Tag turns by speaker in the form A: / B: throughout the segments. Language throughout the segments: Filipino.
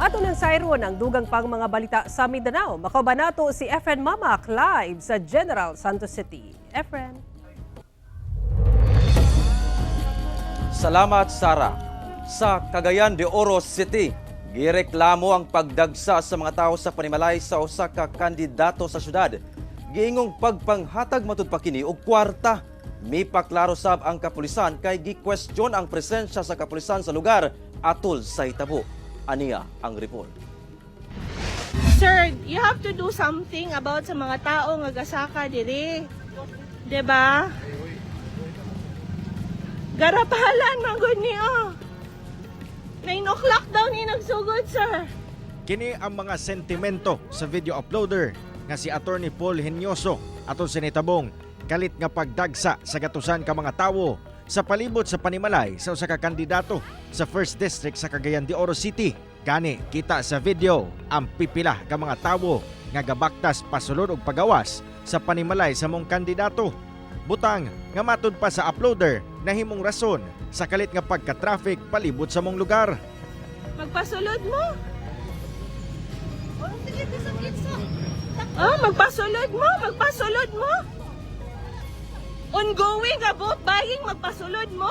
A: Ato ng Sayron ang dugang pang mga balita sa Mindanao. Makabanato si Efren Mamak live sa General Santos City. Efren.
B: Salamat, Sara. Sa Cagayan de Oro City, gireklamo ang pagdagsa sa mga tao sa panimalay sa usa ka kandidato sa syudad. Giingong pagpanghatag matud pa kini og kwarta. Mipaklaro sab ang kapulisan kay gi-question ang presensya sa kapulisan sa lugar atol sa hitabo. Aniya ang report.
C: Sir, you have to do something about sa mga tao nga gasaka diri. 'Di ba? Garapalan manggod niyo. 9 o'clock daw ni nagsugod, sir.
D: Kini ang mga sentimento sa video uploader nga si Attorney Paul Henyoso aton sa nitabong kalit nga pagdagsa sa gatusan ka mga tawo sa palibot sa panimalay sa usa ka kandidato sa 1st District sa Cagayan de Oro City. Gani kita sa video ang pipila ka mga tawo nga gabaktas pasulod og pagawas sa panimalay sa mong kandidato. Butang nga matud pa sa uploader na himong rason sa kalit nga pagka-traffic palibot sa mong lugar.
C: Magpasulod mo. Magpasulod mo. Ongoing nga vote buying, magpasulod mo.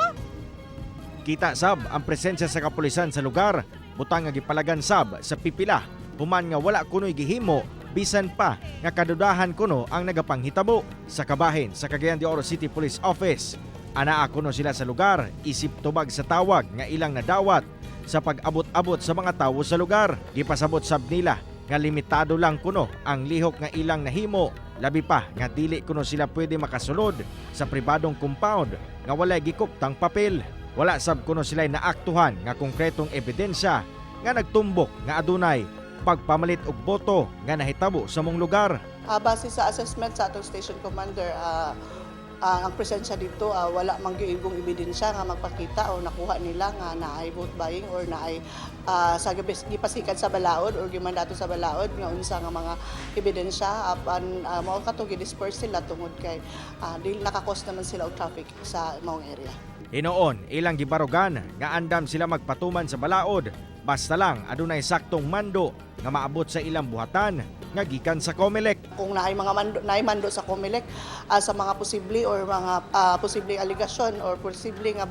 D: Kita sab ang presensya sa kapulisan sa lugar, butang nga gipalagan sab sa pipila, human nga wala kuno'y gihimo, bisan pa nga kadudahan kuno ang nagapanghitabo sa kabahin sa Cagayan de Oro City Police Office. Anaa kuno sila sa lugar, isip tubag sa tawag nga ilang nadawat sa pag-abot-abot sa mga tawo sa lugar. Gipasabot sab nila nga limitado lang kuno ang lihok nga ilang nahimo, labi pa nga dili kuno sila pwede makasulod sa pribadong compound nga walay gikuktang papel. Wala sab kuno sila naaktuhan nga konkretong ebidensya nga nagtumbok nga adunay pagpamalit og boto nga nahitabo sa mong lugar.
E: Base sa assessment sa atong station commander, ang presensya dito wala mang giingong ebidensya nga magpakita o nakuha nila nga naay vote buying or naay sa gipasikan sa balaod or gimandato sa balaod nga unsa nga mga ebidensya apan mao kato gi-disperse sila tungod kay dili nakakos naman sila og traffic sa maong area.
D: Hinoon ilang gibarugan nga andam sila magpatuman sa balaod basta lang adunay saktong mando nga maabot sa ilang buhatan nga gikan sa COMELEC.
E: Kung naay mga mando sa COMELEC sa mga posible or mga posibleng aligasyon or posible nga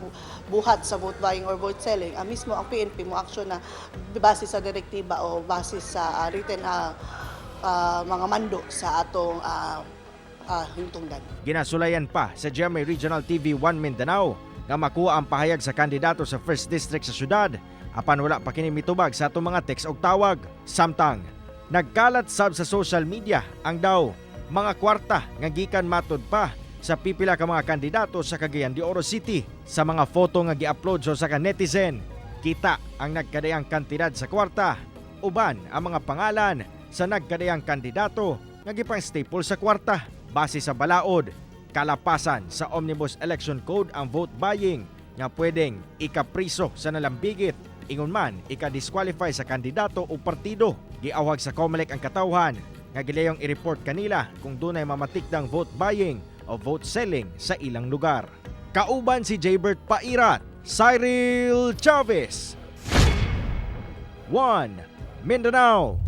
E: buhat sa vote buying or vote selling, mismo ang PNP mo aksyon na base sa direktiba o base sa written mga mando sa atong hintungdan.
D: Ginasulayan pa sa GMA Regional TV 1 Mindanao nga makuha ang pahayag sa kandidato sa 1st District sa syudad apan wala pa kini mitubag sa atong mga text og tawag. Samtang nagkalat sab sa social media ang daw mga kwarta nga gikan matud pa sa pipila ka mga kandidato sa Cagayan de Oro City. Sa mga photo nga gi-upload sa ka netizen, kita ang nagkadayang kantidad sa kwarta uban ang mga pangalan sa nagkadayang kandidato nga gipang staple sa kwarta. Base sa balaod, kalapasan sa Omnibus Election Code ang vote buying nga pwedeng ikapriso sa nalambigit, ingon man ika-disqualify sa kandidato o partido. Giawhag sa COMELEC ang katawhan nga gilayong i-report kanila kung dunay mamatikdang vote buying o vote selling sa ilang lugar. Kauban si Jaybert Pairat, Cyril Chavez, 1 Mindanao.